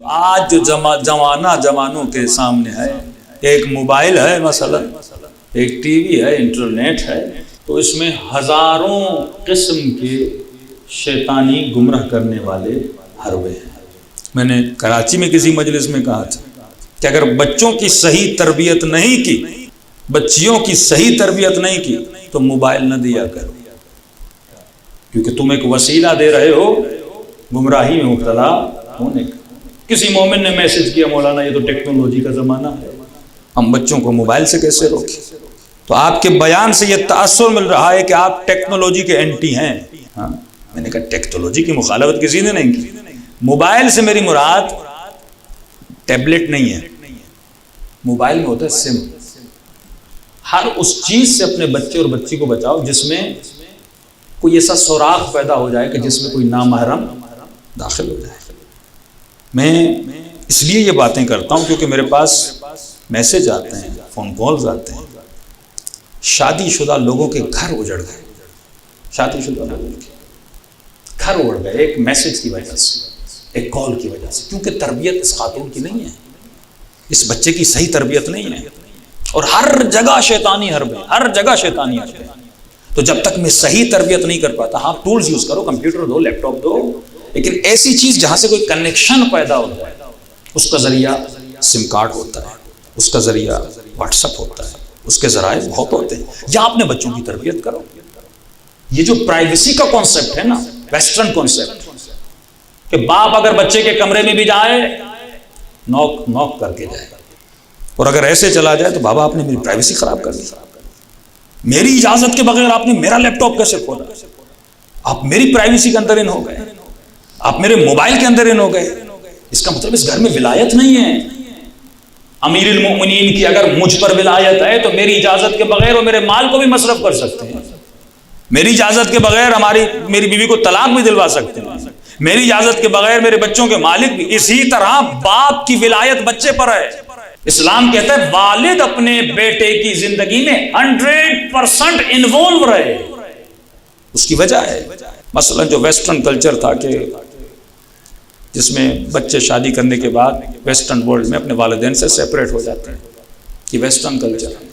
آج جو زمانوں کے سامنے ہے، ایک موبائل ہے مثلا، ایک ٹی وی ہے، انٹرنیٹ ہے، تو اس میں ہزاروں قسم کے شیطانی گمراہ کرنے والے حربے ہیں۔ میں نے کراچی میں کسی مجلس میں کہا تھا کہ اگر بچوں کی صحیح تربیت نہیں کی، بچیوں کی صحیح تربیت نہیں کی تو موبائل نہ دیا کرو، کیونکہ تم ایک وسیلہ دے رہے ہو گمراہی میں مبتلا ہونے کا۔ کسی مومن نے میسج کیا، مولانا یہ تو ٹیکنالوجی کا زمانہ ہے، ہم بچوں کو موبائل سے کیسے روکیں؟ تو آپ کے بیان سے یہ تاثر مل رہا ہے کہ آپ ٹیکنالوجی کے اینٹی ہیں۔ ہاں، میں نے کہا ٹیکنالوجی کی مخالفت کسی نے نہیں کی۔ موبائل سے میری مراد ٹیبلٹ نہیں ہے، موبائل میں ہوتا ہے سم۔ ہر اس چیز سے اپنے بچے اور بچی کو بچاؤ جس میں کوئی ایسا سوراخ پیدا ہو جائے کہ جس میں کوئی نامحرم داخل ہو جائے۔ میں اس لیے یہ باتیں کرتا ہوں کیونکہ میرے پاس میسج آتے ہیں، فون کالز آتے ہیں، شادی شدہ لوگوں کے گھر اجڑ گئے، شادی شدہ لوگوں کے گھر اجڑ گئے ایک میسج کی وجہ سے، ایک کال کی وجہ سے، کیونکہ تربیت اس خاتون کی نہیں ہے، اس بچے کی صحیح تربیت نہیں ہے، اور ہر جگہ شیطانی حربیں، ہر جگہ شیطانی حربیں۔ تو جب تک میں صحیح تربیت نہیں کر پاتا، ہاں ٹولز یوز کرو، کمپیوٹر دو، لیپ ٹاپ دو، لیکن ایسی چیز جہاں سے کوئی کنیکشن پیدا ہو جائے، اس کا ذریعہ سم کارڈ ہوتا ہے، اس کا ذریعہ واٹس ایپ ہوتا ہے، اس کے ذرائع بہت ہوتے ہیں، یا اپنے بچوں کی تربیت کرو۔ یہ جو پرائیویسی کا کانسیپٹ ہے نا، ویسٹرن کانسیپٹ، کہ باپ اگر بچے کے کمرے میں بھی جائے نوک کر کے جائے، اور اگر ایسے چلا جائے تو بابا آپ نے میری پرائیویسی خراب کر دی، میری اجازت کے بغیر آپ نے میرا لیپ ٹاپ کیسے کھولا، آپ میری پرائیویسی کے اندر ان ہو گئے، آپ میرے موبائل کے اندر ان ہو گئے۔ اس کا مطلب اس گھر میں ولایت نہیں ہے۔ امیر المؤمنین کی اگر مجھ پر ولایت ہے تو میری اجازت کے بغیر وہ میرے مال کو بھی مصرف کر سکتے ہیں، میری اجازت کے بغیر میری بیوی کو طلاق بھی دلوا سکتے ہیں، میری اجازت کے بغیر میرے بچوں کے مالک بھی۔ اسی طرح باپ کی ولایت بچے پر ہے۔ اسلام کہتا ہے والد اپنے بیٹے کی زندگی میں 100% انوالو رہے۔ اس کی وجہ ہے مثلا جو ویسٹرن کلچر تھا کہ جس میں بچے شادی کرنے کے بعد ویسٹرن ورلڈ میں اپنے والدین سے سیپریٹ ہو جاتے ہیں، یہ ویسٹرن کلچر ہے۔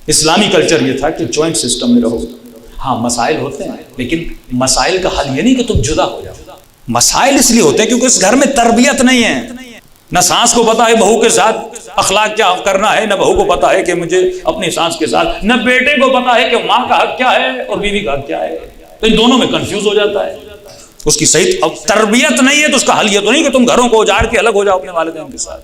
اسلامی کلچر یہ تھا کہ جوائنٹ سسٹم میں رہو۔ ہاں مسائل ہوتے ہیں، لیکن مسائل کا حل یہ نہیں کہ تم جدا ہو جاؤ۔ مسائل اس لیے ہوتے ہیں کیونکہ اس گھر میں تربیت نہیں ہے، نہ ساس کو پتا ہے بہو کے ساتھ اخلاق کیا کرنا ہے، نہ بہو کو پتا ہے کہ مجھے اپنی ساس کے ساتھ، نہ بیٹے کو پتا ہے کہ ماں کا حق کیا ہے اور بیوی کا حق کیا ہے، تو ان دونوں میں کنفیوز ہو جاتا ہے۔ اس کی صحیح اب تربیت نہیں ہے تو اس کا حل یہ تو نہیں کہ تم گھروں کو اجاڑ کے الگ ہو جاؤ اپنے والدین کے ساتھ۔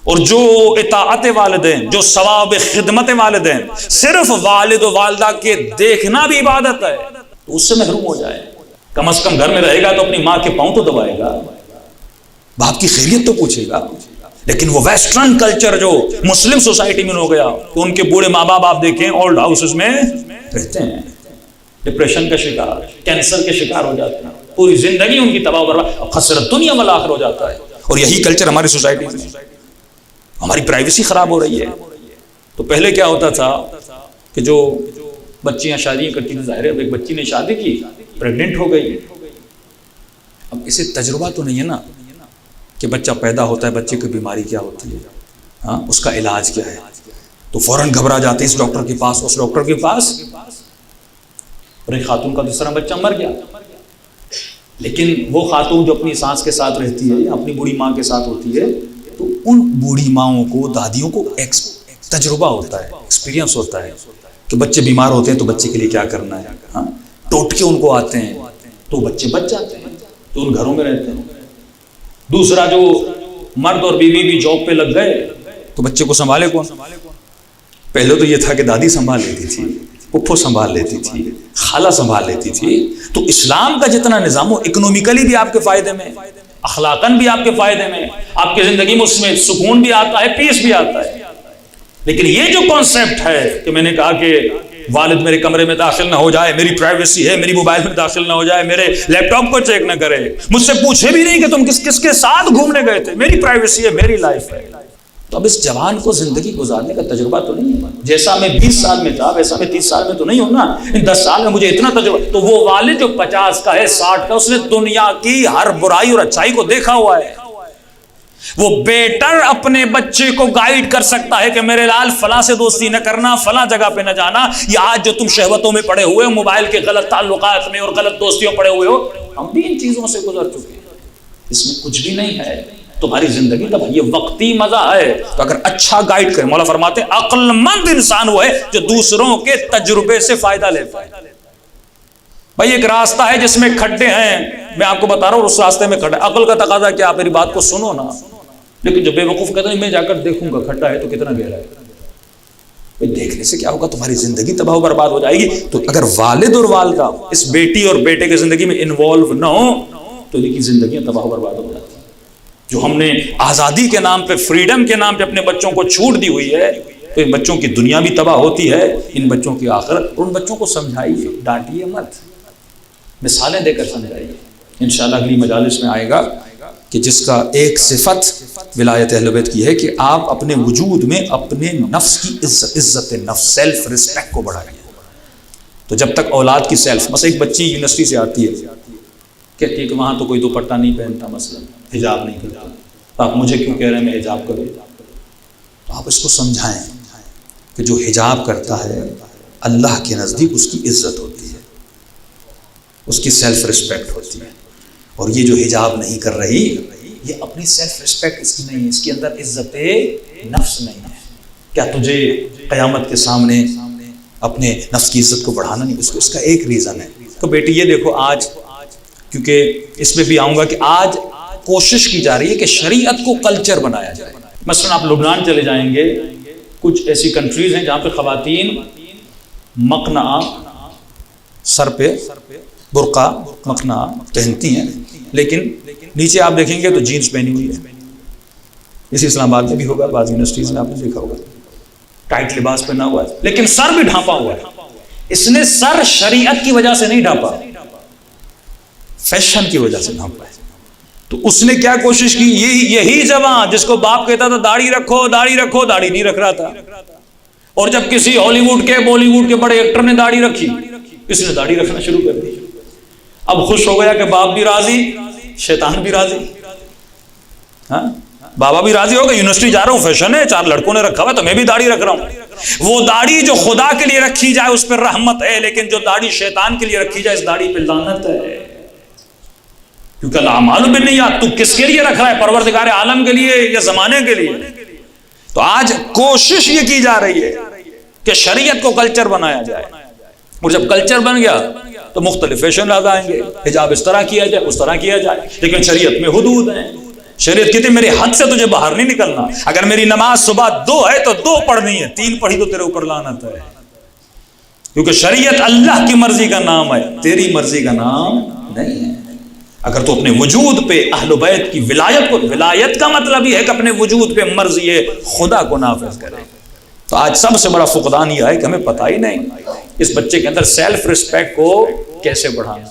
اور جو اطاعت والدین، جو ثواب خدمت والدین، صرف والد و والدہ کے دیکھنا بھی عبادت ہے، تو اس سے محروم ہو جائے۔ کم از کم گھر میں رہے گا تو اپنی ماں کے پاؤں تو دبائے گا، باپ کی خیریت تو پوچھے گا۔ لیکن وہ ویسٹرن کلچر جو مسلم سوسائٹی میں ہو گیا، تو ان کے بوڑھے ماں باپ آپ دیکھیں اولڈ ہاؤسز میں رہتے ہیں، ڈپریشن کا شکار، کینسر کے شکار ہو جاتے ہیں، پوری زندگی ان کی تباہ و برباد، خسرت دنیا والآخرہ ہو جاتا ہے۔ اور یہی کلچر ہماری سوسائٹی میں، ہماری پرائیویسی خراب ہو رہی ہے۔ تو پہلے کیا ہوتا تھا کہ جو بچیاں شادیاں کرتی تھیں، ظاہر ہے اب ایک بچی نے شادی کی، پریگننٹ ہو گئی، اب اسے تجربہ تو نہیں ہے نا کہ بچہ پیدا ہوتا ہے، بچے کی بیماری کیا ہوتی ہے، ہاں اس کا علاج کیا ہے، تو فوراً گھبرا جاتے ہیں اس ڈاکٹر کے پاس، اس ڈاکٹر کے پاس، اور ایک خاتون کا دوسرا بچہ مر گیا۔ لیکن وہ خاتون جو اپنی سانس کے ساتھ رہتی ہے یا اپنی بوڑھی ماں کے ساتھ ہوتی ہے، تو ان بوڑھی ماؤں کو، دادیوں کو تجربہ ہوتا ہے، ایکسپیرینس ہوتا ہے کہ بچے بیمار ہوتے ہیں تو بچے کے لیے کیا کرنا ہے، ہاں ٹوٹکے ان کو آتے ہیں تو بچے بچ جاتے ہیں، تو ان گھروں میں رہتے ہیں۔ دوسرا جو مرد اور بیوی بھی جاب پہ لگ گئے تو بچے کو سنبھالے کون؟ پہلے تو یہ تھا کہ دادی سنبھال لیتی تھی، پھپھو سنبھال لیتی تھی، خالہ سنبھال لیتی تھی۔ تو اسلام کا جتنا نظام ہو، اکنومیکلی بھی آپ کے فائدے میں، اخلاقاً بھی آپ کے فائدے میں، آپ کی زندگی میں اس میں سکون بھی آتا ہے، پیس بھی آتا ہے۔ لیکن یہ جو کانسیپٹ ہے کہ میں نے کہا کہ والد میرے کمرے میں داخل نہ ہو جائے، میری پرائیویسی ہے، میری موبائل میں داخل نہ ہو جائے، میرے لیپ ٹاپ کو چیک نہ کرے، مجھ سے پوچھے بھی نہیں کہ تم کس کے ساتھ گھومنے گئے تھے، میری پرائیویسی ہے، میری لائف ہے۔ تو اب اس جوان کو زندگی گزارنے کا تجربہ تو نہیں ہے، جیسا میں 20 سال میں تھا ویسا میں 30 سال میں تو نہیں ہوں نا، ان 10 سال میں مجھے اتنا تجربہ۔ تو وہ والد جو 50 کا ہے، 60 کا، اس نے دنیا کی ہر برائی اور اچھائی کو دیکھا ہوا ہے، وہ بیٹر اپنے بچے کو گائیڈ کر سکتا ہے کہ میرے لال فلاں سے دوستی نہ کرنا، فلاں جگہ پہ نہ جانا، یا آج جو تم شہوتوں میں پڑے ہوئے ہو، موبائل کے غلط تعلقات میں اور غلط دوستیوں پڑے ہوئے ہو، ہم بھی ان چیزوں سے گزر چکے ہیں، اس میں کچھ بھی نہیں ہے، تمہاری زندگی تب یہ وقتی مزہ ہے۔ تو اگر اچھا گائیڈ کرے، مولا فرماتے ہیں عقل مند انسان وہ ہے جو دوسروں کے تجربے سے فائدہ لیتا ہے۔ بھائی ایک راستہ ہے جس میں کھڈے ہیں، میں آپ کو بتا رہا ہوں اس راستے میں کھڈا، عقل کا تقاضا کیا، آپ میری بات کو سنو نا، لیکن جب بے وقوف کہتے ہیں میں جا کر دیکھوں گا کھڈا ہے تو کتنا گہرا ہے، دیکھنے سے کیا ہوگا، تمہاری زندگی تباہ و برباد ہو جائے گی۔ تو اگر والد اور والدہ اس بیٹی اور بیٹے کی زندگی میں انوالو نہ ہو تو ان کی زندگیاں تباہ و برباد ہو جاتی ہیں۔ جو ہم نے آزادی کے نام پہ، فریڈم کے نام پہ اپنے بچوں کو چھوٹ دی ہوئی ہے، تو ان بچوں کی دنیا بھی تباہ ہوتی ہے، ان بچوں کی آخرت۔ اور ان بچوں کو سمجھائیے، ڈانٹیے مت، مثالیں دے کر سمجھائیے۔ انشاءاللہ اگلی مجالس میں آئے گا کہ جس کا ایک صفت ولایت اہل بیت کی ہے کہ آپ اپنے وجود میں اپنے نفس کی عزت نفس، سیلف رسپیکٹ کو بڑھائیے۔ تو جب تک اولاد کی سیلف، مثلا ایک بچی یونیورسٹی سے آتی ہے، کہتی ہے کہ وہاں تو کوئی دوپٹہ نہیں پہنتا، مثلا حجاب نہیں کرتا، تو آپ مجھے کیوں کہہ رہے ہیں میں حجاب کروں؟ تو آپ اس کو سمجھائیں کہ جو حجاب کرتا ہے اللہ کے نزدیک اس کی عزت ہوتی ہے، اس کی سیلف رسپیکٹ ہوتی ہے، اور یہ جو حجاب نہیں کر رہی یہ اپنی سیلف رسپیکٹ اس کی نہیں ہے، اس کے اندر عزت نفس نہیں ہے۔ کیا تجھے قیامت کے سامنے اپنے نفس کی عزت کو بڑھانا نہیں؟ اس کا ایک ریزن ہے کہ بیٹی یہ دیکھو، آج کیونکہ اس میں بھی آؤں گا کہ آج کوشش کی جا رہی ہے کہ شریعت کو کلچر بنایا جائے۔ مثلا آپ لبنان چلے جائیں گے، کچھ ایسی کنٹریز ہیں جہاں پہ خواتین مقنعہ سر پہ برقع مقنعہ پہنتی ہیں، لیکن نیچے آپ دیکھیں گے تو جینز پہنی ہوئی ہے۔ اسی اسلام آباد میں بھی ہوگا، بعض یونیورسٹیز میں آپ نے دیکھا ہوگا ٹائٹ لباس پہنا ہوا ہے، لیکن سر بھی ڈھانپا ہوا ہے۔ اس نے سر شریعت کی وجہ سے نہیں ڈھانپا، فیشن کی وجہ سے ڈھانپا ہے۔ تو اس نے کیا کوشش کی، یہی جوان جس کو باپ کہتا تھا داڑھی رکھو داڑھی رکھو، داڑھی نہیں رکھ رہا تھا، اور جب کسی ہالی ووڈ کے بالی ووڈ کے بڑے ایکٹر نے داڑھی رکھی، اس نے داڑھی رکھنا شروع کر دی۔ اب خوش ہو گیا کہ باپ بھی راضی، شیطان بھی راضی، ہاں بابا بھی راضی ہو گیا، یونیورسٹی جا رہا ہوں، فیشن ہے، 4 لڑکوں نے رکھا ہوا تو میں بھی داڑھی رکھ رہا ہوں۔ وہ داڑھی جو خدا کے لیے رکھی جائے اس پہ رحمت ہے، لیکن جو داڑھی شیطان کے لیے رکھی جائے اس داڑھی پہ لعنت ہے، کیونکہ الاعمال بالنیات، تو کس کے لیے رکھ رہا ہے، پروردگار عالم کے لیے یا زمانے کے لیے؟ تو آج کوشش یہ کی جا رہی ہے کہ شریعت کو کلچر بنایا جائے، اور جب کلچر بن گیا تو مختلف فیشن آ جائیں گے، حجاب اس طرح کیا جائے اس طرح کیا جائے، لیکن شریعت میں حدود ہیں۔ شریعت کہتی ہے میری حد سے تجھے باہر نہیں نکلنا، اگر میری نماز صبح 2 ہے تو 2 پڑھنی ہے، 3 پڑھی تو تیرے اوپر لعنت ہے، کیونکہ شریعت اللہ کی مرضی کا نام ہے، تیری مرضی کا نام نہیں ہے۔ اگر تو اپنے وجود پہ اہل بیت کی ولایت کو، ولایت کا مطلب یہ ہے کہ اپنے وجود پہ مرضی خدا کو نافذ کرے۔ تو آج سب سے بڑا فقدان یہ ہے کہ ہمیں پتہ ہی نہیں اس بچے کے اندر سیلف رسپیکٹ کو کیسے بڑھانا۔